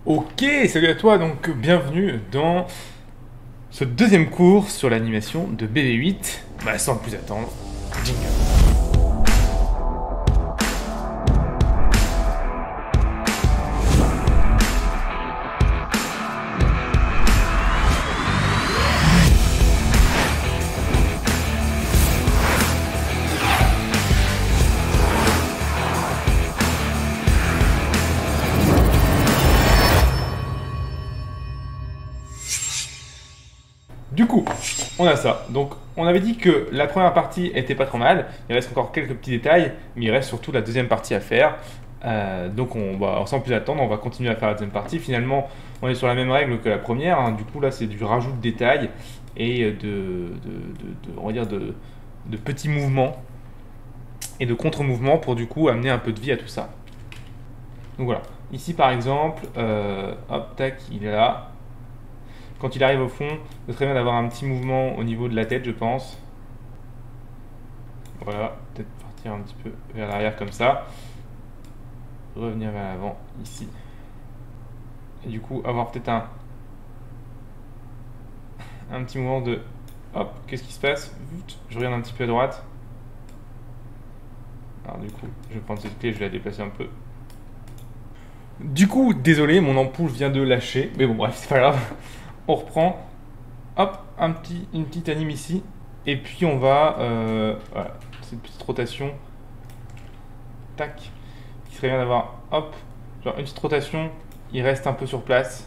Ok, salut à toi, donc bienvenue dans ce deuxième cours sur l'animation de BB8. Bah, sans plus attendre, jingle. Du coup, on a ça. Donc, on avait dit que la première partie était pas trop mal. Il reste encore quelques petits détails, mais il reste surtout la deuxième partie à faire. Donc, sans plus attendre, on va continuer à faire la deuxième partie. Finalement, on est sur la même règle que la première, hein. Du coup, là, c'est du rajout de détails et on va dire de petits mouvements et de contre-mouvements pour du coup amener un peu de vie à tout ça. Donc voilà. Ici, par exemple, hop, tac, il est là. Quand il arrive au fond, ce serait bien d'avoir un petit mouvement au niveau de la tête, je pense. Voilà, peut-être partir un petit peu vers l'arrière comme ça. Revenir vers l'avant, ici. Et du coup, avoir peut-être un petit mouvement de... Hop, qu'est-ce qui se passe? Je regarde un petit peu à droite. Alors du coup, je vais prendre cette clé, je vais la déplacer un peu. Du coup, désolé, mon ampoule vient de lâcher. Mais bon, bref, c'est pas grave. On reprend. Hop, une petite anime ici. Et puis on va... voilà, cette petite rotation. Tac. Qui serait bien d'avoir, hop, genre une petite rotation. Il reste un peu sur place.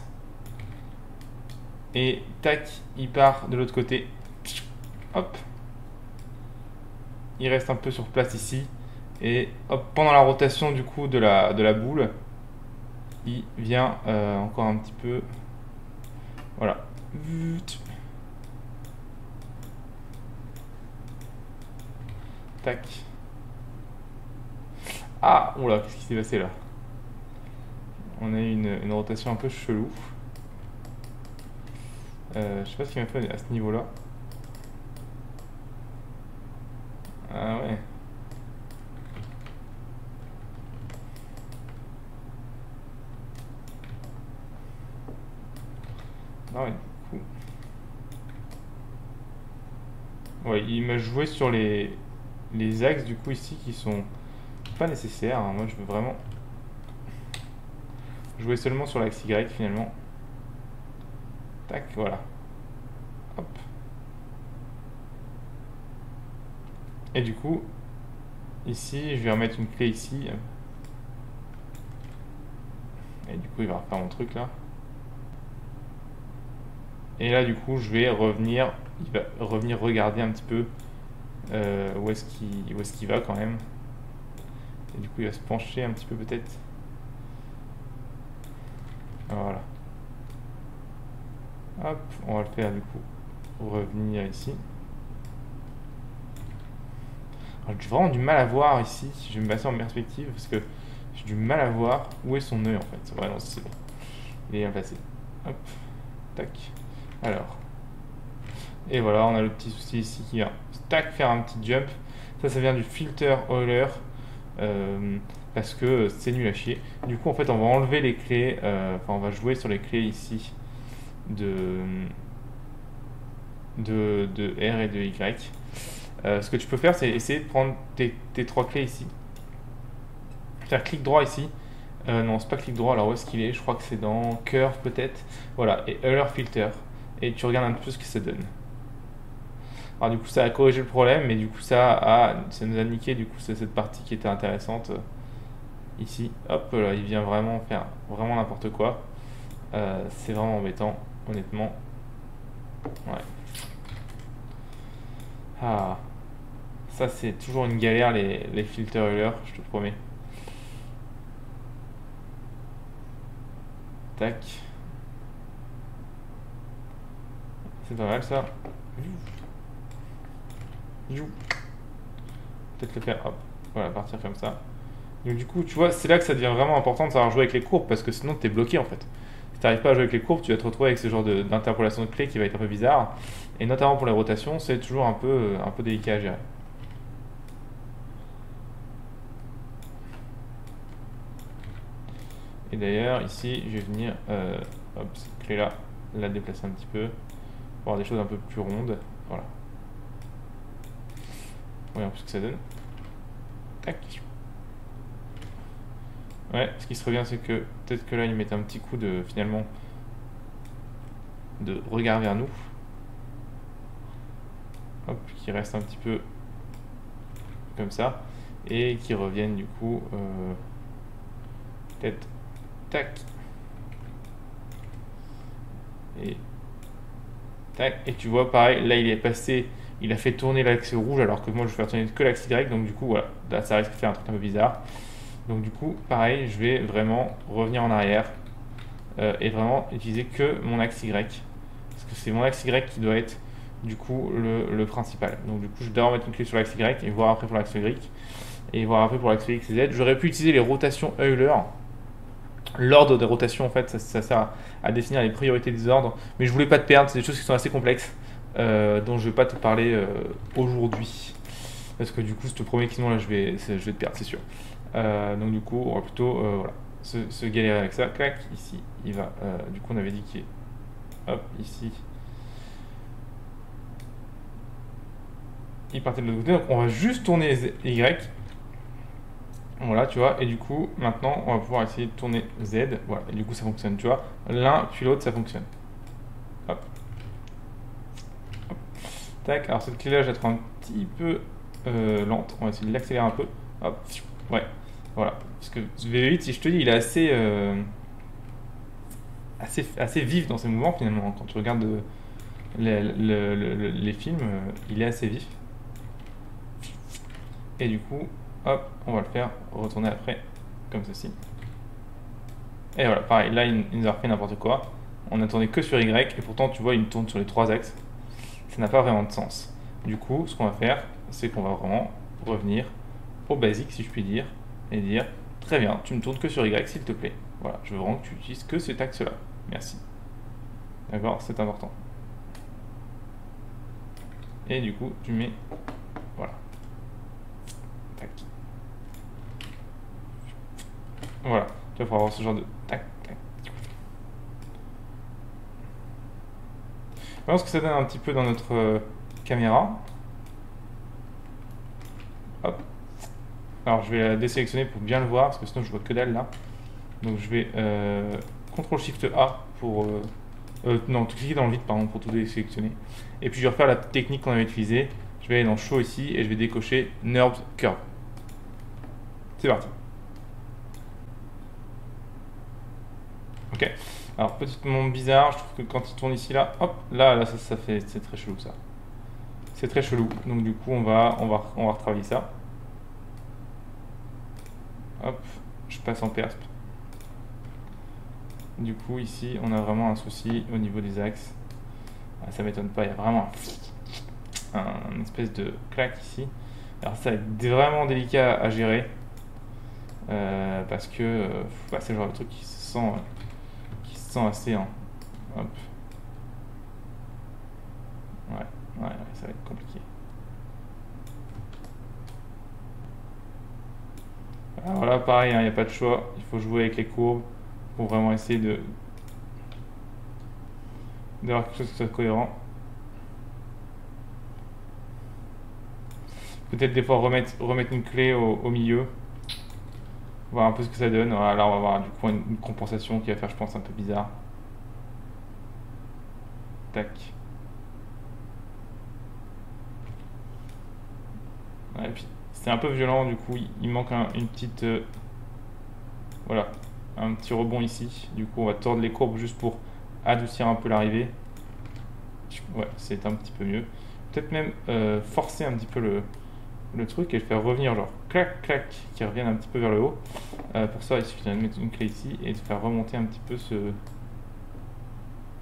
Et tac, il part de l'autre côté. Hop. Il reste un peu sur place ici. Et hop, pendant la rotation du coup de la boule, il vient encore un petit peu... Voilà. Tac. Ah, oula, qu'est-ce qui s'est passé là? On a eu une rotation un peu chelou. Je sais pas ce qu'il m'a fait à ce niveau-là. Ah ouais. Ah ouais, du coup. Ouais, il m'a joué sur les axes du coup ici qui sont pas nécessaires, hein. Moi je veux vraiment jouer seulement sur l'axe Y finalement. Tac, voilà. Hop. Et du coup, ici, je vais remettre une clé ici. Et du coup, il va refaire mon truc là. Et là, du coup, il va revenir regarder un petit peu où est-ce qu'il va quand même. Et du coup, il va se pencher un petit peu peut-être. Voilà. Hop, on va le faire du coup. Revenir ici. Alors, j'ai vraiment du mal à voir ici. Je vais me passer en perspective parce que j'ai du mal à voir où est son œil en fait. Ouais, non, c'est bon. Il est bien placé. Hop, tac. Alors. Et voilà, on a le petit souci ici qui vient tac faire un petit jump. Ça vient du filter Euler. Parce que c'est nul à chier. Du coup, en fait, on va enlever les clés. Enfin, on va jouer sur les clés ici de, de R et de Y. Ce que tu peux faire, c'est essayer de prendre tes trois clés ici. Faire clic droit ici. Non, c'est pas clic droit, alors où est-ce qu'il est? Je crois que c'est dans Curve peut-être. Voilà, et Euler Filter. Et tu regardes un peu ce que ça donne. Alors du coup, ça a corrigé le problème, mais du coup, ça nous a niqué du coup cette partie qui était intéressante. Ici, hop, là, il vient vraiment faire vraiment n'importe quoi. C'est vraiment embêtant, honnêtement. Ouais. Ah, ça c'est toujours une galère les filters Euler, je te promets. Tac. C'est pas mal ça. Peut-être le faire, hop. Voilà, partir comme ça. Donc du coup, tu vois, c'est là que ça devient vraiment important de savoir jouer avec les courbes parce que sinon t'es bloqué en fait. Si t'arrives pas à jouer avec les courbes, tu vas te retrouver avec ce genre d'interpolation de clés qui va être un peu bizarre. Et notamment pour les rotations, c'est toujours un peu délicat à gérer. Et d'ailleurs, ici, je vais venir, hop, cette clé-là, la déplacer un petit peu, pour avoir des choses un peu plus rondes. Voilà. Voyons ce que ça donne. Tac. Ouais, ce qui serait bien, c'est que peut-être que là, ils mettent un petit coup de, finalement, de regard vers nous. Hop, qui reste un petit peu comme ça. Et qui reviennent du coup, peut-être, tac. Et tac. Et tu vois, pareil, là, il est passé, il a fait tourner l'axe rouge, alors que moi, je vais faire tourner que l'axe Y. Donc du coup, voilà, là, ça risque de faire un truc un peu bizarre. Donc du coup, pareil, je vais vraiment revenir en arrière et vraiment utiliser que mon axe Y. Parce que c'est mon axe Y qui doit être du coup le principal. Donc du coup, je dois mettre une clé sur l'axe Y et voir après pour l'axe Y. Et voir après pour l'axe X et Z. J'aurais pu utiliser les rotations Euler. L'ordre des rotations, en fait, ça sert à définir les priorités des ordres. Mais je voulais pas te perdre, c'est des choses qui sont assez complexes, dont je vais pas te parler aujourd'hui. Parce que du coup, ce premier question là, je vais te perdre, c'est sûr. Donc du coup, on va plutôt voilà, se galérer avec ça. Clac, ici, il va. Du coup, on avait dit qu'il est. Hop, ici. Il partait de l'autre côté. Donc on va juste tourner les Y. Voilà, tu vois. Et du coup, maintenant, on va pouvoir essayer de tourner Z. Voilà, et du coup, ça fonctionne, tu vois. L'un puis l'autre, ça fonctionne. Hop. Hop. Tac. Alors cette clé-là, je la trouve un petit peu lente. On va essayer de l'accélérer un peu. Hop. Ouais. Voilà. Parce que ce V8, si je te dis, il est assez vif dans ses mouvements finalement. Quand tu regardes les films, il est assez vif. Et du coup, hop, on va le faire retourner après, comme ceci. Et voilà, pareil, là il nous a refait n'importe quoi. On a tourné que sur Y, et pourtant tu vois, il tourne sur les trois axes. Ça n'a pas vraiment de sens. Du coup, ce qu'on va faire, c'est qu'on va vraiment revenir au basique, si je puis dire, et dire, très bien, tu me tournes que sur Y, s'il te plaît. Voilà, je veux vraiment que tu utilises que cet axe-là. Merci. D'accord, c'est important. Et du coup, tu mets, voilà. Tac. Voilà, tu vas pouvoir avoir ce genre de tac, tac. Voyons ce que ça donne un petit peu dans notre caméra. Hop. Alors je vais la désélectionner pour bien le voir, parce que sinon je vois que dalle là. Donc je vais CTRL SHIFT A pour... non, cliquer dans le vide pardon, pour tout désélectionner. Et puis je vais refaire la technique qu'on avait utilisée. Je vais aller dans Show ici et je vais décocher NURBS Curve. C'est parti. Ok. Alors petit moment bizarre, je trouve que quand il tourne ici là, hop, là ça fait, c'est très chelou ça. C'est très chelou. Donc du coup on va retravailler ça. Hop, je passe en persp. Du coup ici on a vraiment un souci au niveau des axes. Ah, ça m'étonne pas, il y a vraiment un espèce de claque ici. Alors ça va être vraiment délicat à gérer. Parce que bah, c'est le genre de truc qui se sent assez hein. Hop. Ouais, ça va être compliqué. Alors là pareil, il n'y a pas de choix, il faut jouer avec les courbes pour vraiment essayer d'avoir quelque chose qui soit cohérent. Peut-être des fois remettre une clé au milieu, voir un peu ce que ça donne. Voilà, là on va avoir du coup une compensation qui va faire je pense un peu bizarre. Tac. Ouais, et puis c'est un peu violent du coup, il manque une petite... voilà, un petit rebond ici. Du coup on va tordre les courbes juste pour adoucir un peu l'arrivée. Ouais, c'est un petit peu mieux. Peut-être même forcer un petit peu le truc et le faire revenir genre clac clac qui revienne un petit peu vers le haut. Pour ça il suffit de mettre une clé ici et de faire remonter un petit peu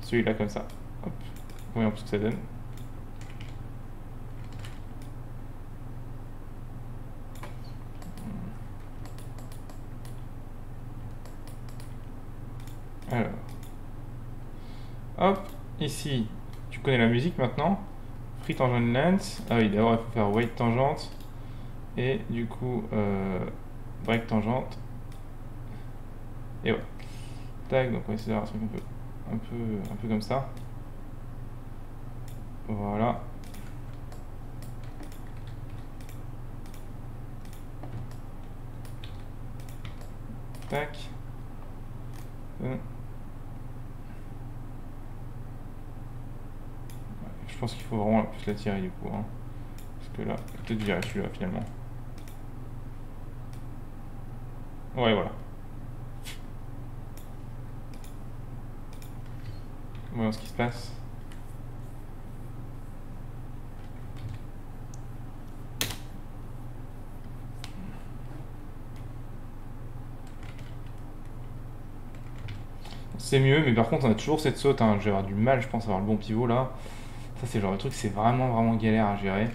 celui-là comme ça. Hop, voyons un peu ce que ça donne. Alors, hop, ici tu connais la musique maintenant. Free tangent length. Ah oui, d'abord il faut faire wait tangente et du coup break tangente. Et ouais. Tac, donc on va essayer d'avoir un truc un peu comme ça. Voilà. Tac. Je pense qu'il faut vraiment plus la tirer du coup. Hein. Parce que là, peut-être virer celui-là finalement. Ouais, voilà. Voyons ce qui se passe. C'est mieux, mais par contre on a toujours cette saute, hein. Je vais avoir du mal je pense à avoir le bon pivot là. Ça c'est le genre de truc, c'est vraiment galère à gérer.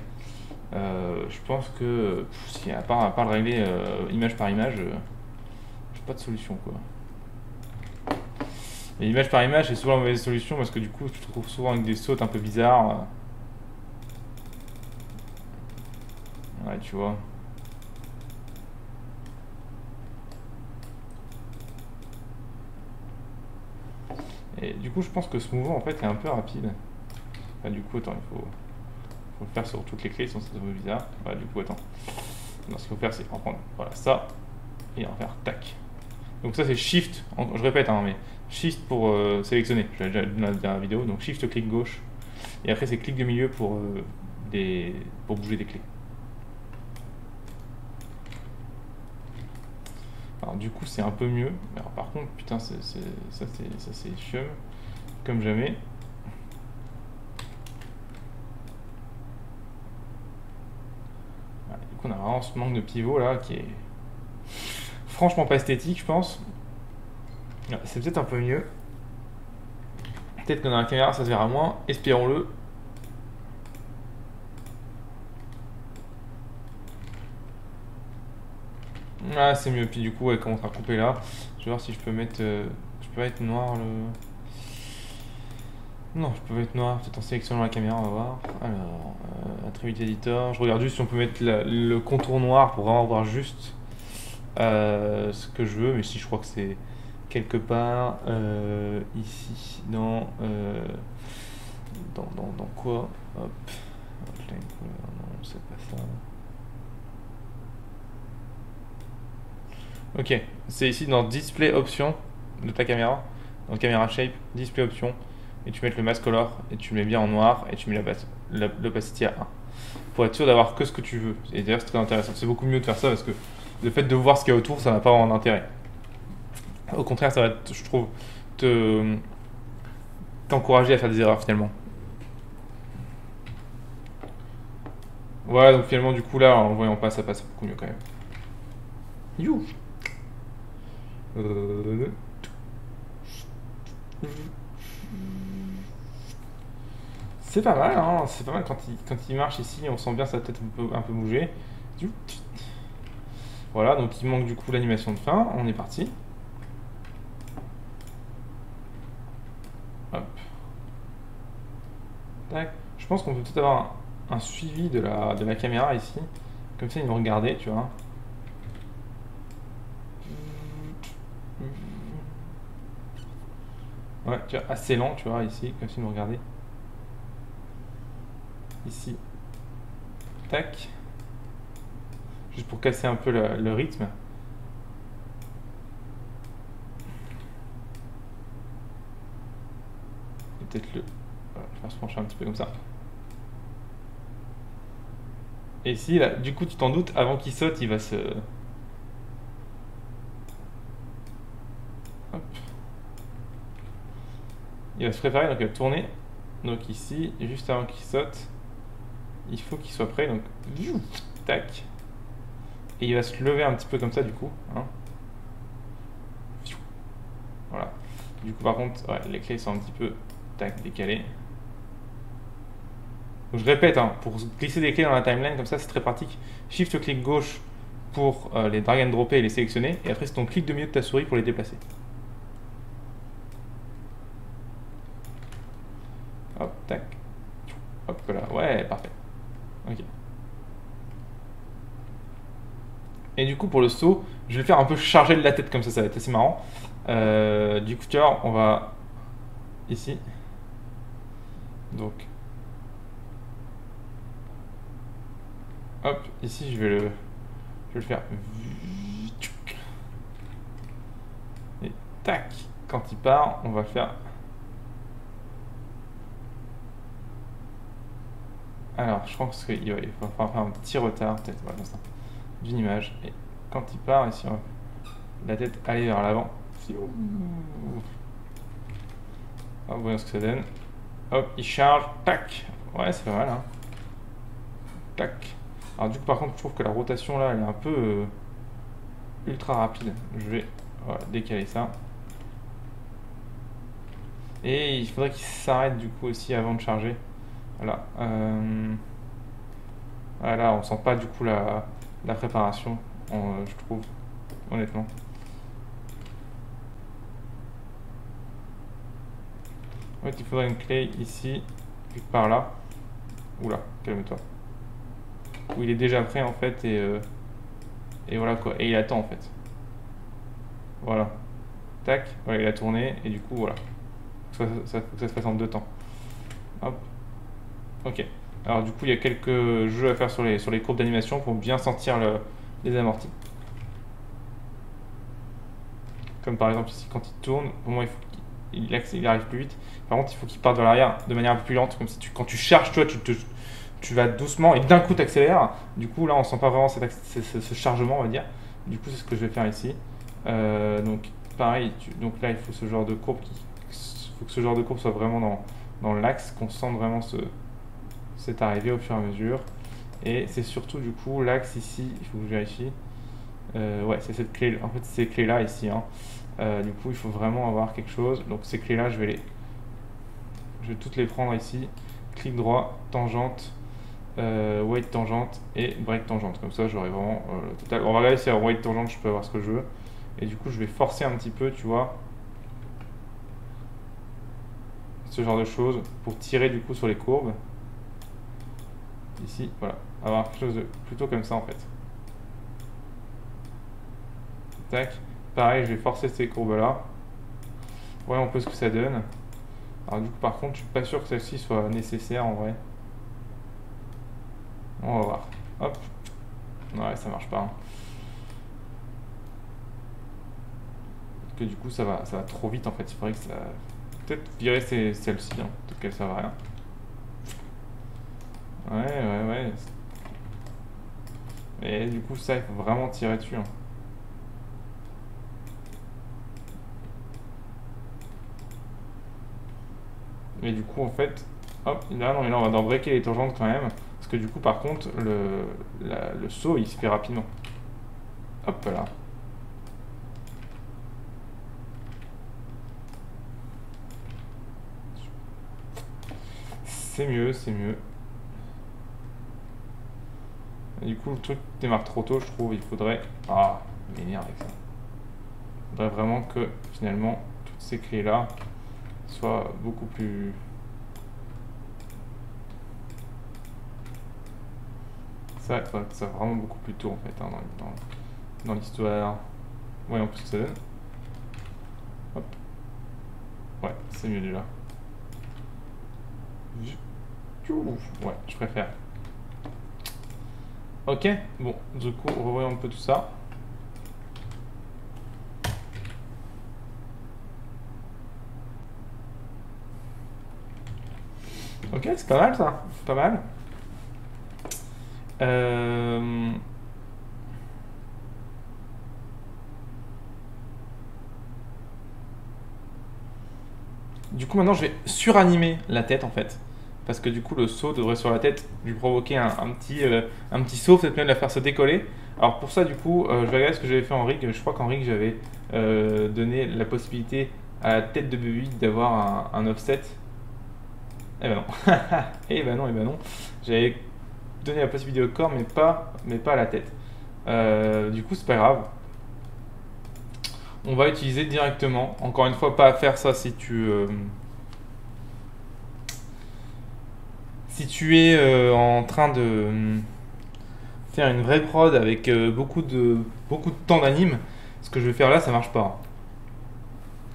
Je pense que si, à part le régler image par image, j'ai pas de solution quoi. Et image par image c'est souvent la mauvaise solution parce que du coup tu te retrouves souvent avec des sautes un peu bizarres. Ouais tu vois. Et du coup je pense que ce mouvement en fait est un peu rapide. Enfin, du coup attends, il faut le faire sur toutes les clés sinon c'est un peu bizarre. Voilà du coup attends. Non, ce qu'il faut faire c'est en prendre voilà ça et en faire tac. Donc ça c'est Shift, je répète hein, mais Shift pour sélectionner, je l'ai déjà dit dans la vidéo, donc Shift clic gauche, et après c'est clic de milieu pour bouger des clés. Alors du coup c'est un peu mieux, mais alors, par contre putain ça c'est chiant, comme jamais. Voilà, du coup on a vraiment ce manque de pivot là qui est franchement pas esthétique je pense. C'est peut-être un peu mieux. Peut-être que dans la caméra ça se verra moins, espérons-le. Ah c'est mieux, puis du coup ouais, quand on sera coupé là, je vais voir si je peux mettre, noir le... Non, je peux mettre noir, peut-être en sélectionnant la caméra, on va voir. Alors, Attribute Editor, je regarde juste si on peut mettre le contour noir pour vraiment voir juste ce que je veux, mais si je crois que c'est quelque part ici, dans quoi? Hop, outline color, non, c'est pas ça. Ok, c'est ici dans Display Options de ta caméra, dans Camera Shape, Display Options, et tu mets le Mask Color, et tu mets bien en noir, et tu mets l'opacity à 1. Pour être sûr d'avoir que ce que tu veux. Et d'ailleurs, c'est très intéressant. C'est beaucoup mieux de faire ça parce que le fait de voir ce qu'il y a autour, ça n'a pas vraiment d'intérêt. Au contraire, ça va, je trouve, t'encourager à faire des erreurs finalement. Voilà, donc finalement, du coup, là, en le voyant pas, ça passe beaucoup mieux quand même. You. C'est pas mal, hein. C'est pas mal quand il marche ici, on sent bien sa tête un peu bouger. Voilà, donc il manque du coup l'animation de fin, on est parti. Hop. Tac. Je pense qu'on peut peut-être avoir un suivi de la caméra ici. Comme ça, ils nous regardaient, tu vois. Ouais, tu vois, assez lent, tu vois, ici, comme si ils nous regardaient. Ici. Tac. Juste pour casser un peu le rythme. Et peut-être voilà, je vais faire se pencher un petit peu comme ça. Et ici, là, du coup, tu t'en doutes, avant qu'il saute, il va se... Hop. Il va se préparer, donc il va tourner. Donc ici, juste avant qu'il saute, il faut qu'il soit prêt, donc... Tac. Et il va se lever un petit peu comme ça, du coup. Hein. Voilà. Du coup, par contre, ouais, les clés sont un petit peu tac, décalées. Donc, je répète, hein, pour glisser des clés dans la timeline, comme ça, c'est très pratique. Shift clic gauche pour les drag and dropper et les sélectionner. Et après, c'est ton clic de milieu de ta souris pour les déplacer. Hop, tac. Hop, là. Ouais, parfait. Ok. Et du coup, pour le saut, je vais le faire un peu chargé de la tête, comme ça va être assez marrant. Du coup, tu vois, on va ici. Donc, hop, ici, je vais le faire. Et tac, quand il part, on va le faire. Alors, je pense qu'il va falloir faire un petit retard, peut-être, voilà, ça, d'une image. Et quand il part, ici, on va la tête aller vers l'avant. Hop, voyons ce que ça donne. Hop, il charge, tac. Ouais, c'est pas mal, hein. Tac. Alors, du coup, par contre, je trouve que la rotation là, elle est un peu ultra rapide. Je vais voilà, décaler ça. Et il faudrait qu'il s'arrête du coup aussi avant de charger. Voilà. Voilà, on sent pas du coup la préparation, je trouve, honnêtement. En fait, il faudrait une clé ici, quelque part là. Oula, calme-toi. Où il est déjà prêt en fait et voilà quoi. Et il attend en fait. Voilà. Tac, voilà, il a tourné et du coup voilà. Faut que ça se fasse en 2 temps. Hop. Ok. Alors du coup, il y a quelques jeux à faire sur les courbes d'animation pour bien sentir les amortis. Comme par exemple ici, quand il tourne, pour moi, il arrive plus vite. Par contre, il faut qu'il parte vers l'arrière de manière un peu plus lente, comme si quand tu charges, toi, tu vas doucement et d'un coup tu accélères. Du coup, là, on sent pas vraiment ce chargement, on va dire. Du coup, c'est ce que je vais faire ici. Donc, pareil, donc là, il faut ce genre de courbe faut que ce genre de courbe soit vraiment dans l'axe, qu'on sente vraiment cette arrivée au fur et à mesure. Et c'est surtout du coup l'axe ici, il faut que je vérifie. Ouais, c'est cette clé, en fait, ces clés-là ici. Hein. Du coup, il faut vraiment avoir quelque chose. Donc, ces clés-là, je vais toutes les prendre ici. Clic droit, tangente, weight tangente et break tangente. Comme ça, j'aurai vraiment le total. On va regarder si à weight tangente, je peux avoir ce que je veux. Et du coup, je vais forcer un petit peu, tu vois, ce genre de choses pour tirer du coup sur les courbes. Ici, voilà. Avoir quelque chose de plutôt comme ça en fait. Tac. Pareil, je vais forcer ces courbes-là. Voyons un peu ce que ça donne. Alors du coup, par contre, je suis pas sûr que celle-ci soit nécessaire en vrai. On va voir. Hop. Ouais, ça marche pas. Hein. Parce que du coup, ça va trop vite en fait. Il faudrait que ça... Peut-être virer celle-ci. Hein. Peut-être qu'elle sert à rien. Ouais. Et du coup, ça, il faut vraiment tirer dessus. Hein. Et du coup, en fait, hop, là, non, mais là, on va devoir breaker les tangentes quand même. Parce que du coup, par contre, le saut, il se fait rapidement. Hop là. C'est mieux, c'est mieux. Et du coup, le truc démarre trop tôt, je trouve. Il faudrait... Ah, il m'énerve avec ça. Il faudrait vraiment que, finalement, toutes ces clés-là soient beaucoup plus... Ça, il faudrait que ça soit vraiment beaucoup plus tôt, en fait, hein, dans l'histoire. Voyons plus ce que ça donne. Hop. Ouais, c'est mieux déjà. Ouais, je préfère. Ok, bon, du coup, revoyons un peu tout ça. Ok, c'est pas mal ça, c'est pas mal. Euh... Du coup, maintenant, je vais suranimer la tête en fait. Parce que du coup, le saut devrait sur la tête lui provoquer un petit saut, peut-être même la faire se décoller. Alors pour ça, du coup, je vais regarder ce que j'avais fait en rig. Je crois qu'en rig, j'avais donné la possibilité à la tête de baby d'avoir un offset. Eh ben non. Eh ben non, eh ben non. J'avais donné la possibilité au corps, mais pas à la tête. Du coup, c'est pas grave. On va utiliser directement. Encore une fois, pas à faire ça si tu es en train de faire une vraie prod avec beaucoup de temps d'anime. Ce que je vais faire là, ça marche pas.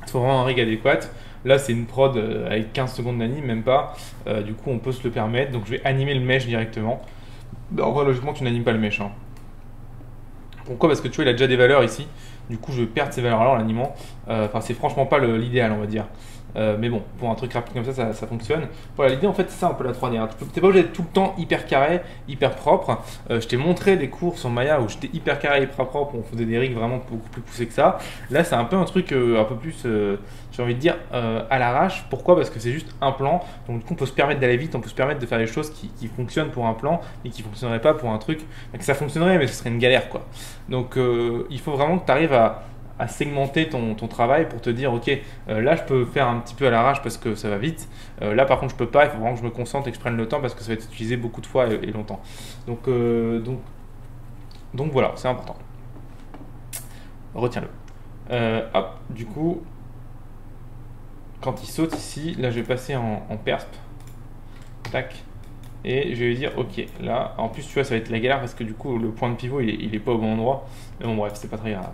Il faut vraiment un rig adéquat. Là, c'est une prod avec 15 secondes d'anime, même pas. Du coup, on peut se le permettre. Donc, je vais animer le mesh directement. En vrai, logiquement, tu n'animes pas le mesh, hein. Pourquoi? Parce que tu vois, il a déjà des valeurs ici. Du coup, je vais perdre ces valeurs-là en l'animant. Enfin, c'est franchement pas l'idéal, on va dire. Mais bon, pour un truc rapide comme ça fonctionne. Voilà, l'idée en fait, c'est ça un peu la 3D, hein. T'es pas obligé d'être tout le temps hyper carré, hyper propre. Je t'ai montré des cours sur Maya où j'étais hyper carré, hyper propre, où on faisait des rigs vraiment beaucoup plus poussés que ça. Là, c'est un peu un truc un peu plus, j'ai envie de dire, à l'arrache. Pourquoi? Parce que c'est juste un plan. Donc, du coup, on peut se permettre d'aller vite, on peut se permettre de faire des choses qui fonctionnent pour un plan et qui fonctionneraient pas pour un truc. Que ça fonctionnerait, mais ce serait une galère, quoi. Donc, il faut vraiment que tu arrives à segmenter ton travail pour te dire ok, là je peux faire un petit peu à l'arrache parce que ça va vite, là par contre je peux pas, il faut vraiment que je me concentre et que je prenne le temps parce que ça va être utilisé beaucoup de fois et longtemps. Donc voilà, c'est important, retiens-le. Hop, du coup quand il saute ici, là je vais passer en persp, tac, et je vais lui dire ok, là en plus tu vois ça va être la galère parce que du coup le point de pivot il est pas au bon endroit, mais bon bref, c'est pas très grave.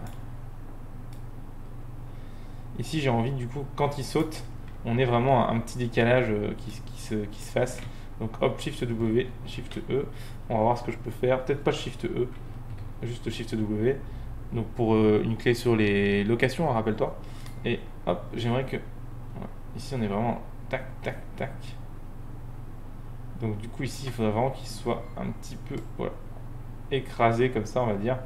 Ici, j'ai envie, du coup, quand il saute, on ait vraiment un petit décalage qui se fasse. Donc hop, Shift W, Shift E. On va voir ce que je peux faire. Peut-être pas Shift E, juste Shift W. Donc pour une clé sur les locations, hein, rappelle-toi. Et hop, j'aimerais que... ouais, ici, on est vraiment tac, tac, tac. Donc du coup, ici, il faudrait vraiment qu'il soit un petit peu voilà, écrasé comme ça, on va dire.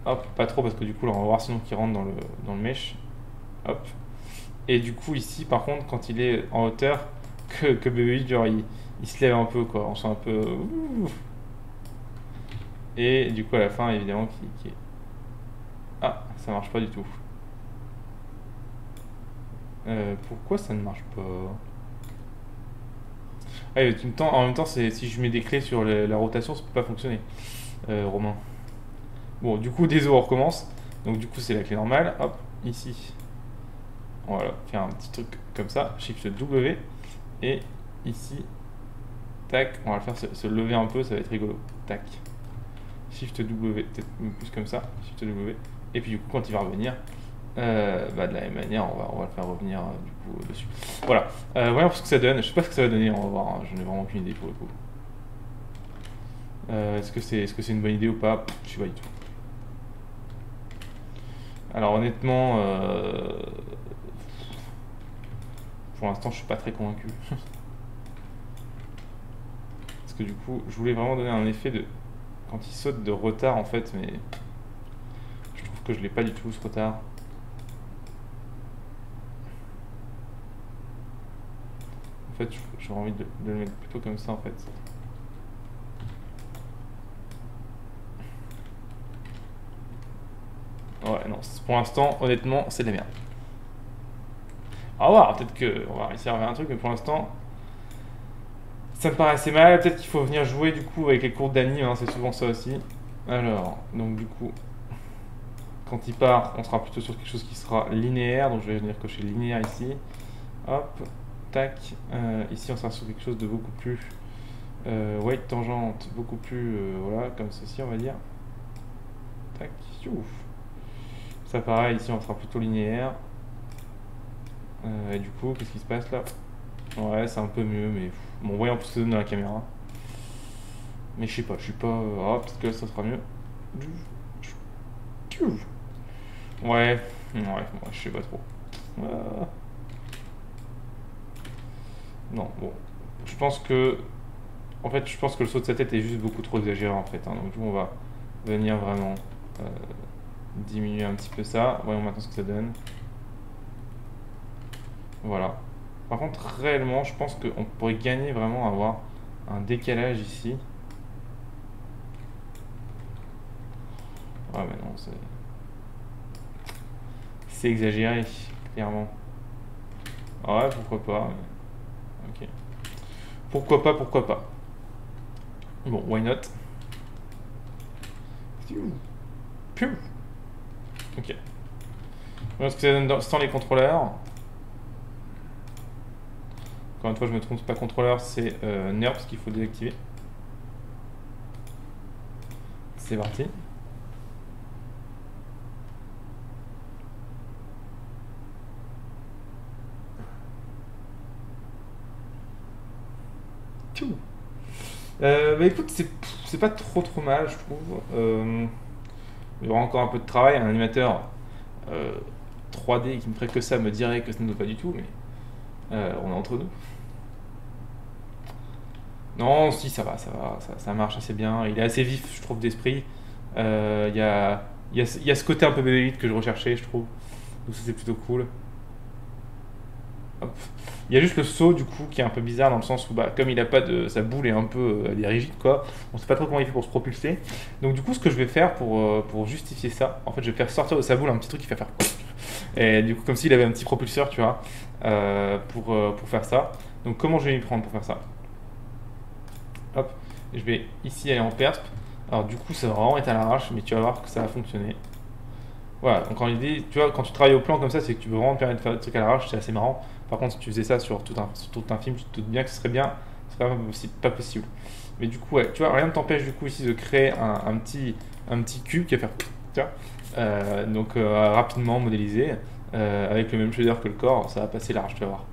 Hop, pas trop parce que du coup, là, on va voir sinon qu'il rentre dans le mesh. Hop. Et du coup, ici, par contre, quand il est en hauteur, que BB8, genre, il se lève un peu, quoi. On sent un peu. Et du coup, à la fin, évidemment, qui est. Ah, ça marche pas du tout. Pourquoi ça ne marche pas? Ah, en même temps, si je mets des clés sur la rotation, ça peut pas fonctionner, Romain. Bon, du coup, désolé, on recommence. Donc, du coup, c'est la clé normale. Hop, ici. Voilà, faire un petit truc comme ça. Shift W. Et ici, tac, on va le faire se lever un peu, ça va être rigolo. Tac. Shift W, peut-être plus comme ça. Shift W. Et puis du coup, quand il va revenir, de la même manière, on va le faire revenir du coup dessus. Voilà. Voyons ce que ça donne. Je sais pas ce que ça va donner, on va voir, hein. Je n'ai vraiment aucune idée pour le coup. Est-ce que c'est une bonne idée ou pas? Je sais pas du tout. Alors honnêtement, pour l'instant, je suis pas très convaincu. Parce que du coup, je voulais vraiment donner un effet de quand il saute de retard en fait, mais je trouve que je l'ai pas du tout ce retard. En fait, j'aurais envie de le mettre plutôt comme ça en fait. Ouais, non, pour l'instant, honnêtement, c'est de la merde. On va voir, peut-être qu'on va réussir à faire un truc, mais pour l'instant, ça me paraît assez mal. Peut-être qu'il faut venir jouer du coup avec les cours d'anime, hein, c'est souvent ça aussi. Alors, donc du coup, quand il part, on sera plutôt sur quelque chose qui sera linéaire, donc je vais venir cocher linéaire ici. Hop, tac. Ici, on sera sur quelque chose de beaucoup plus weight tangente, beaucoup plus, voilà, comme ceci, on va dire. Tac, ouf. Ça pareil, ici, on sera plutôt linéaire. Et du coup, qu'est-ce qui se passe là? Ouais, c'est un peu mieux, mais bon, voyons plus que ça donne dans la caméra. Mais je sais pas, ah, peut-être que là, ça sera mieux. Ouais, je sais pas trop. Ah. Non, bon. Je pense que. En fait, je pense que le saut de sa tête est juste beaucoup trop exagéré en fait, hein. Donc, du coup, on va venir vraiment diminuer un petit peu ça. Voyons maintenant ce que ça donne. Voilà. Par contre, réellement, je pense qu'on pourrait gagner vraiment à avoir un décalage ici. Ouais, mais non, c'est exagéré, clairement. Ouais, pourquoi pas. Ok. Pourquoi pas. Bon, why not? Piou. Ok. Voilà ce que ça donne sans les contrôleurs. Encore une fois, je me trompe, c'est pas contrôleur, c'est NURBS qu'il faut désactiver. C'est parti. Piou. Bah écoute, c'est pas trop mal, je trouve. Il y aura encore un peu de travail. Un animateur 3D qui ne ferait que ça me dirait que ça ne doit pas du tout, mais on est entre nous. Non, si, ça marche assez bien. Il est assez vif, je trouve, d'esprit. Il y a ce côté un peu bébé que je recherchais, je trouve. Donc ça, c'est plutôt cool. Hop. Il y a juste le saut, du coup, qui est un peu bizarre dans le sens où, bah, comme il a pas de. Sa boule est un peu elle est rigide, quoi. On sait pas trop comment il fait pour se propulser. Donc, du coup, ce que je vais faire pour justifier ça, en fait, je vais faire sortir de sa boule un petit truc qui fait faire. Et du coup, comme s'il avait un petit propulseur, tu vois, pour faire ça. Donc, comment je vais m'y prendre pour faire ça? Hop, je vais ici aller en persp. Alors du coup, ça va vraiment être à l'arrache, mais tu vas voir que ça va fonctionner. Voilà, donc en idée, tu vois, quand tu travailles au plan comme ça, c'est que tu peux vraiment te permettre de faire des trucs à l'arrache, c'est assez marrant. Par contre, si tu faisais ça sur tout un film, tu te doutes bien que ce serait bien, ce serait pas possible. Mais du coup, ouais, tu vois, rien ne t'empêche du coup ici de créer un petit cube qui va faire, tu vois, rapidement modélisé, avec le même shader que le corps, ça va passer large, tu vas voir.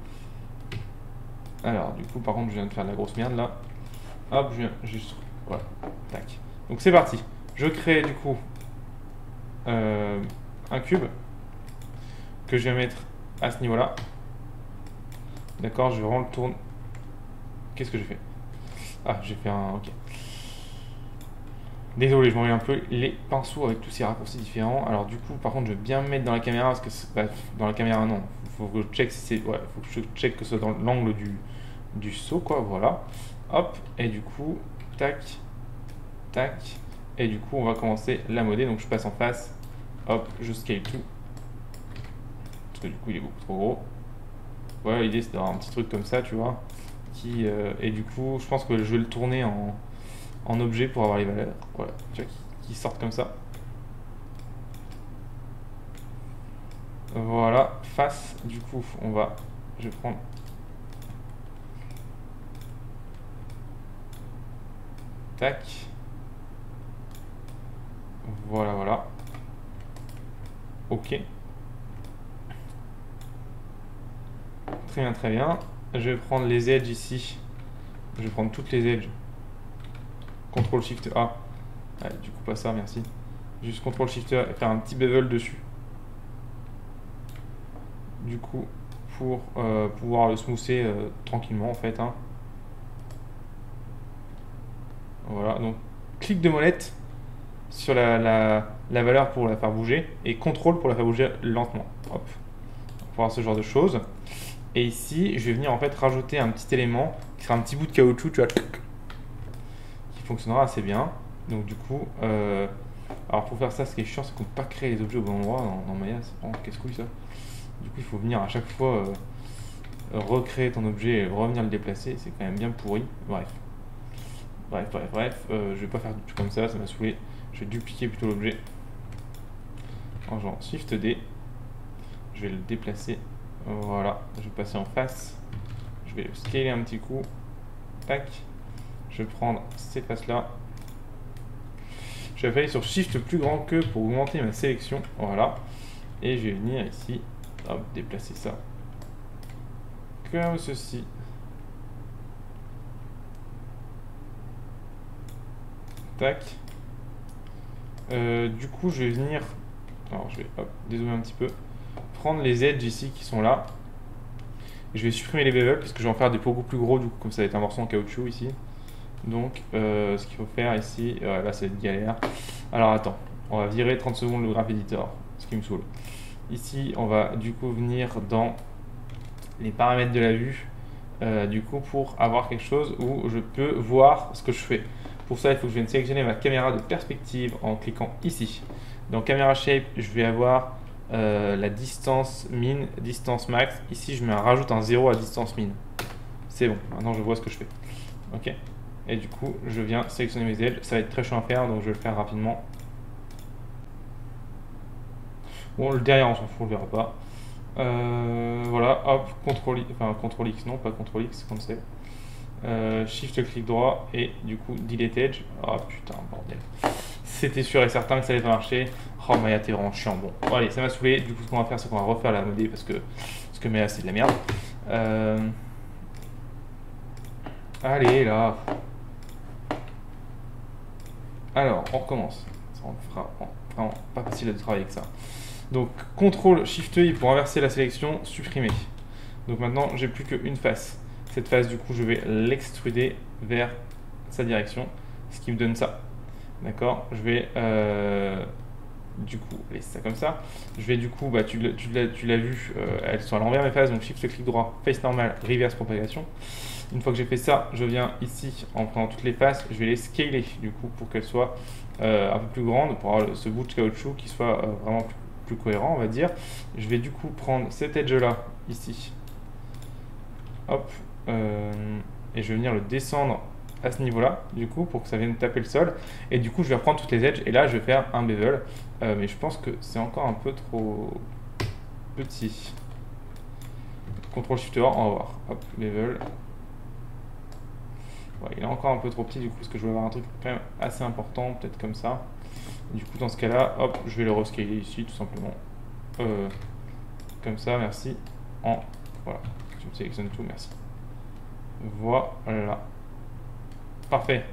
Alors, du coup, par contre, je viens de faire de la grosse merde là. Hop, je viens juste. Voilà, tac. Donc c'est parti. Je crée du coup un cube que je vais mettre à ce niveau-là. D'accord, je vais vraiment le tourner. Qu'est-ce que j'ai fait? Ah, j'ai fait un. Ok. Désolé, je m'ennuie un peu les pinceaux avec tous ces raccourcis différents. Alors du coup, par contre, je vais bien me mettre dans la caméra parce que dans la caméra non. Faut que je check si c'est. Ouais, faut que je check que ce soit dans l'angle du saut, quoi. Voilà. Hop, et du coup, tac, tac, et du coup, on va commencer la modée. Donc, je passe en face, hop, je scale tout, parce que du coup, il est beaucoup trop gros. Voilà, l'idée, c'est d'avoir un petit truc comme ça, tu vois, et du coup, je pense que je vais le tourner en objet pour avoir les valeurs, voilà, tu vois, qui sortent comme ça. Voilà, face, du coup, je vais prendre. Tac. Voilà. Ok. Très bien. Je vais prendre les edges ici. Je vais prendre toutes les edges. CTRL SHIFT A. Ouais, du coup, pas ça, merci. Juste CTRL SHIFT A et faire un petit bevel dessus. Du coup, pour pouvoir le smoother tranquillement, en fait. Hein. Voilà, donc clic de molette sur la valeur pour la faire bouger et CTRL pour la faire bouger lentement. Hop. Pour voir ce genre de choses. Et ici, je vais venir en fait rajouter un petit élément qui sera un petit bout de caoutchouc, tu vois, qui fonctionnera assez bien. Donc du coup, alors pour faire ça, ce qui est chiant, c'est qu'on ne peut pas créer les objets au bon endroit dans Maya, c'est vraiment casse-couille ça. Du coup, il faut venir à chaque fois recréer ton objet et revenir le déplacer, c'est quand même bien pourri. Bref, je vais pas faire du tout comme ça m'a saoulé. Je vais dupliquer plutôt l'objet en genre Shift D. Je vais le déplacer. Voilà, je vais passer en face. Je vais le scaler un petit coup. Tac. Je vais prendre ces faces-là. Je vais appuyer sur Shift plus grand que pour augmenter ma sélection. Voilà. Et je vais venir ici. Hop, déplacer ça. Comme ceci. Tac. Du coup, je vais venir. Alors, je vais dézoomer un petit peu. Prendre les edges ici qui sont là. Je vais supprimer les bevels parce que je vais en faire des beaucoup plus gros, du coup, comme ça va être un morceau en caoutchouc ici. Donc, ce qu'il faut faire ici, là, c'est une galère. Alors, attends, on va virer 30 secondes le Graph Editor, ce qui me saoule. Ici, on va du coup venir dans les paramètres de la vue, du coup, pour avoir quelque chose où je peux voir ce que je fais. Pour ça, il faut que je vienne sélectionner ma caméra de perspective en cliquant ici. Dans Camera Shape, je vais avoir la distance min, distance max. Ici, je rajoute un 0 à distance min. C'est bon, maintenant je vois ce que je fais. Ok. Et du coup, je viens sélectionner mes edges. Ça va être très chiant à faire, donc je vais le faire rapidement. Bon, le derrière, on s'en fout, on le verra pas. Voilà, hop, CTRL X, non, pas CTRL X, comme c'est. Shift clic droit et du coup delete edge. Oh putain, bordel. C'était sûr et certain que ça allait pas marcher. Oh Maya, t'es vraiment chiant. Bon, allez, ça m'a saoulé. Du coup, ce qu'on va faire, c'est qu'on va refaire la modée parce que Maya, c'est de la merde. Allez, là. Alors, on recommence. Ça on fera vraiment pas facile de travailler avec ça. Donc, CTRL SHIFT I pour inverser la sélection, supprimer. Donc maintenant, j'ai plus qu'une face. Cette face, du coup, je vais l'extruder vers sa direction, ce qui me donne ça. D'accord. Je vais du coup laisser ça comme ça. Je vais du coup, bah, tu l'as vu, elles sont à l'envers mes faces, donc shift clic droit, face normal, reverse propagation. Une fois que j'ai fait ça, je viens ici en prenant toutes les faces, je vais les scaler du coup pour qu'elles soient un peu plus grandes, pour avoir ce bout de caoutchouc qui soit vraiment plus cohérent, on va dire. Je vais du coup prendre cet edge là ici, hop, et je vais venir le descendre à ce niveau-là, du coup, pour que ça vienne taper le sol. Et du coup, je vais reprendre toutes les edges, et là, je vais faire un bevel. Mais je pense que c'est encore un peu trop petit. CTRL SHIFT A, on va voir. Hop, bevel. Ouais, il est encore un peu trop petit, du coup, parce que je vais avoir un truc quand même assez important, peut-être comme ça. Et du coup, dans ce cas-là, hop, je vais le rescaler ici, tout simplement. Comme ça, merci. Voilà, je me sélectionne tout, merci. Voilà. Parfait.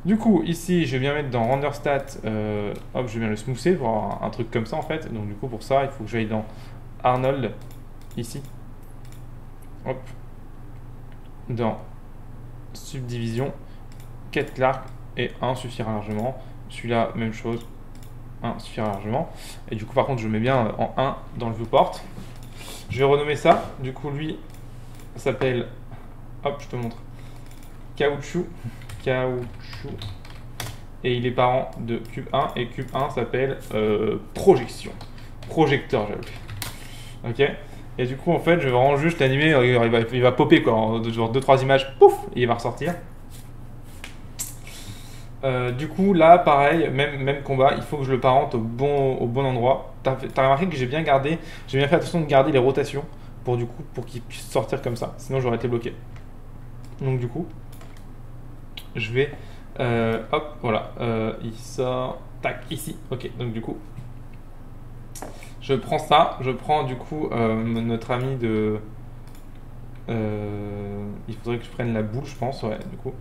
Du coup, ici, je vais bien mettre dans Render Stat, hop, je vais bien le smoother pour avoir un truc comme ça en fait. Donc du coup, pour ça, il faut que j'aille dans Arnold, ici. Hop. Dans Subdivision, 4 Clark et 1 suffira largement. Celui-là, même chose, 1 suffira largement. Et du coup, par contre, je mets bien en 1 dans le viewport. Je vais renommer ça. Du coup, lui s'appelle, hop, je te montre, Caoutchouc. Et il est parent de cube 1 et cube 1 s'appelle projection. Projecteur, j'appelle. Ok. Et du coup, en fait, je vais vraiment juste l'animer, il va popper quoi, en genre 2-3 images, pouf, et il va ressortir. Du coup, là, pareil, même combat, il faut que je le parente au bon endroit. T'as remarqué que j'ai bien fait attention de garder les rotations pour qu'il puisse sortir comme ça. Sinon, j'aurais été bloqué. Donc du coup, je vais hop, voilà, il sort, tac, ici, ok, donc du coup, je prends ça, je prends du coup notre ami de, il faudrait que je prenne la boule, je pense, ouais, du coup,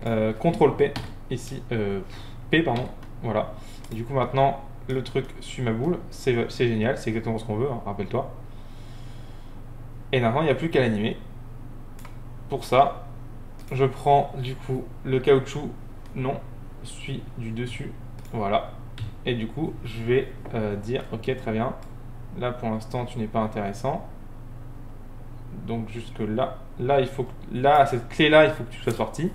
CTRL P, ici, P, pardon, voilà, et du coup maintenant, le truc suit ma boule, c'est génial, c'est exactement ce qu'on veut, hein, rappelle-toi, et maintenant, il n'y a plus qu'à l'animer. Pour ça, je prends du coup le caoutchouc, non, suis du dessus, voilà. Et du coup, je vais dire, ok, très bien, là pour l'instant tu n'es pas intéressant. Donc jusque là, à cette clé-là, il faut que tu sois sorti.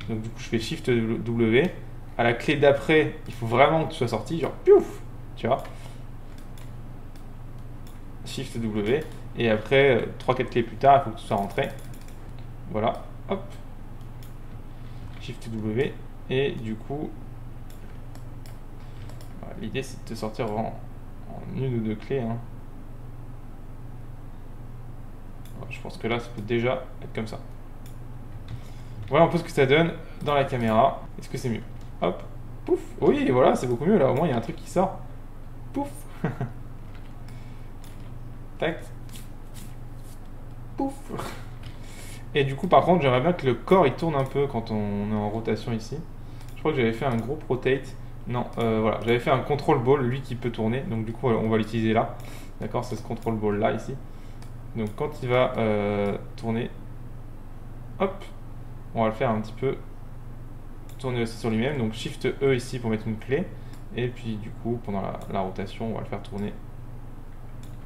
Donc du coup, je fais Shift W. À la clé d'après, il faut vraiment que tu sois sorti, genre piouf, tu vois. Shift W. Et après, 3-4 clés plus tard, il faut que tu sois rentré. Voilà, hop. Shift W. Et du coup, l'idée c'est de te sortir en une ou deux clés. Hein. Je pense que là, ça peut déjà être comme ça. Voilà un peu ce que ça donne dans la caméra. Est-ce que c'est mieux? Hop, pouf. Oui, voilà, c'est beaucoup mieux là. Au moins, il y a un truc qui sort. Pouf. Tac. Pouf. Et du coup, par contre, j'aimerais bien que le corps il tourne un peu quand on est en rotation ici. Je crois que j'avais fait un group rotate. Non, voilà, j'avais fait un control ball, lui qui peut tourner. Donc du coup, on va l'utiliser là. D'accord, c'est ce control ball là ici. Donc quand il va tourner, hop, on va le faire un petit peu tourner aussi sur lui-même. Donc Shift E ici pour mettre une clé. Et puis du coup, pendant la rotation, on va le faire tourner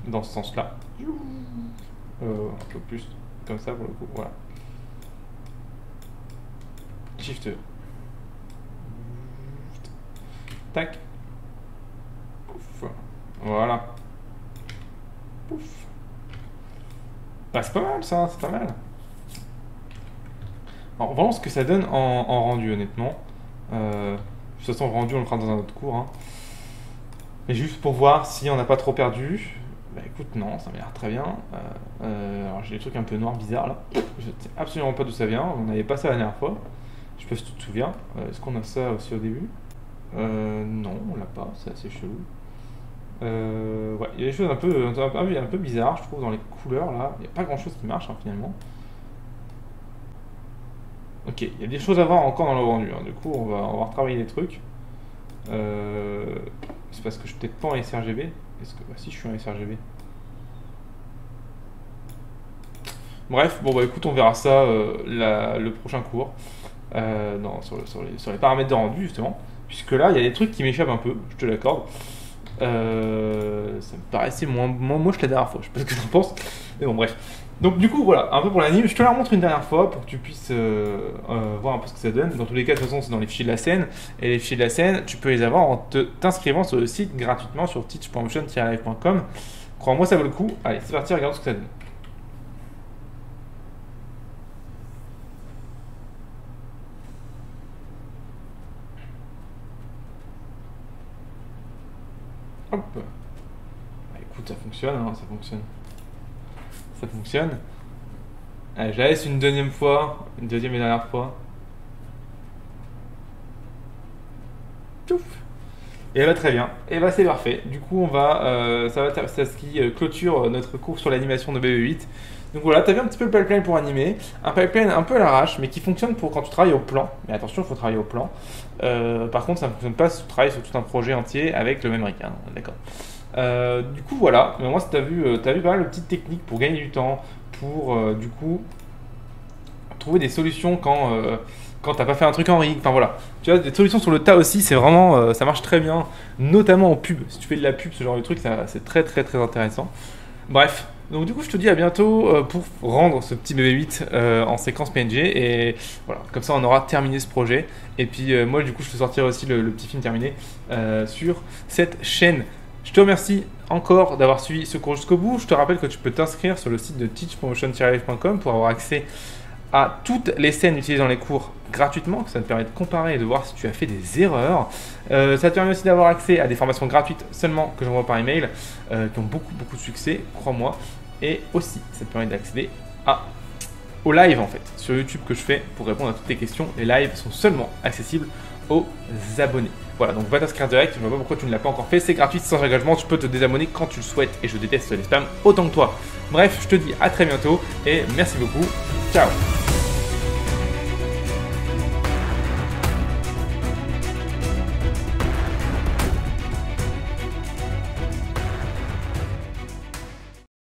dans ce sens-là. Un peu plus comme ça pour le coup, voilà. Shift E. Tac. Pouf. Voilà. Pouf. Bah, c'est pas mal ça, c'est pas mal. Alors, vraiment ce que ça donne en rendu, honnêtement. De toute façon, rendu, on le fera dans un autre cours. Hein. Mais juste pour voir si on n'a pas trop perdu. Bah écoute, non, ça m'a l'air très bien. Alors j'ai des trucs un peu noirs bizarres là. Je sais absolument pas d'où ça vient. On n'avait pas ça la dernière fois. Je sais pas si tu te souviens. Est-ce qu'on a ça aussi au début? Non, on l'a pas. C'est assez chelou. Ouais, il y a des choses un peu bizarres, je trouve, dans les couleurs là. Il n'y a pas grand chose qui marche hein, finalement. Ok, il y a des choses à voir encore dans le rendu. Hein. Du coup, on va retravailler des trucs. C'est parce que je suis peut-être pas en sRGB. Est-ce que... si, je suis en sRGB. Bref, bon bah écoute, on verra ça le prochain cours. Non, sur les paramètres de rendu, justement. Puisque là, il y a des trucs qui m'échappent un peu, je te l'accorde. Ça me paraissait moins moche que la dernière fois, je sais pas ce que j'en pense. Mais bon, bref. Donc du coup, voilà, un peu pour l'anime. Je te la remontre une dernière fois pour que tu puisses voir un peu ce que ça donne. Dans tous les cas, de toute façon, c'est dans les fichiers de la scène. Et les fichiers de la scène, tu peux les avoir en t'inscrivant sur le site gratuitement sur teach.motion-live.com. Crois-moi, ça vaut le coup. Allez, c'est parti, regarde ce que ça donne. Hop. Bah, écoute, ça fonctionne, hein, ça fonctionne. Ça fonctionne. Allez, je la laisse une deuxième fois, une deuxième et dernière fois. Touf. Et bah très bien, et bah c'est parfait. Du coup, c'est ce qui clôture notre cours sur l'animation de BB8. Donc voilà, tu as vu un petit peu le pipeline pour animer. Un pipeline un peu à l'arrache, mais qui fonctionne pour quand tu travailles au plan. Mais attention, il faut travailler au plan. Par contre, ça ne fonctionne pas si tu travailles sur tout un projet entier avec le même rig. Hein, d'accord. Du coup, voilà. Mais moi, tu as vu pas mal de petites techniques pour gagner du temps, pour du coup trouver des solutions quand t'as pas fait un truc en rig. Enfin voilà. Tu vois, des solutions sur le tas aussi, c'est vraiment, ça marche très bien, notamment en pub. Si tu fais de la pub, ce genre de truc, c'est très très très intéressant. Bref. Donc du coup, je te dis à bientôt pour rendre ce petit BB8 en séquence PNG. Et voilà, comme ça, on aura terminé ce projet. Et puis moi, du coup, je te sortirai aussi le petit film terminé sur cette chaîne. Je te remercie encore d'avoir suivi ce cours jusqu'au bout. Je te rappelle que tu peux t'inscrire sur le site de teach.motion-live.com pour avoir accès à toutes les scènes utilisées dans les cours gratuitement, que ça te permet de comparer et de voir si tu as fait des erreurs. Ça te permet aussi d'avoir accès à des formations gratuites seulement que j'envoie par email, qui ont beaucoup de succès, crois-moi. Et aussi, ça te permet d'accéder au live en fait, sur YouTube que je fais pour répondre à toutes tes questions. Les lives sont seulement accessibles aux abonnés. Voilà, donc va t'inscrire direct, je ne vois pas pourquoi tu ne l'as pas encore fait, c'est gratuit, sans engagement, tu peux te désabonner quand tu le souhaites et je déteste les spams autant que toi. Bref, je te dis à très bientôt et merci beaucoup, ciao.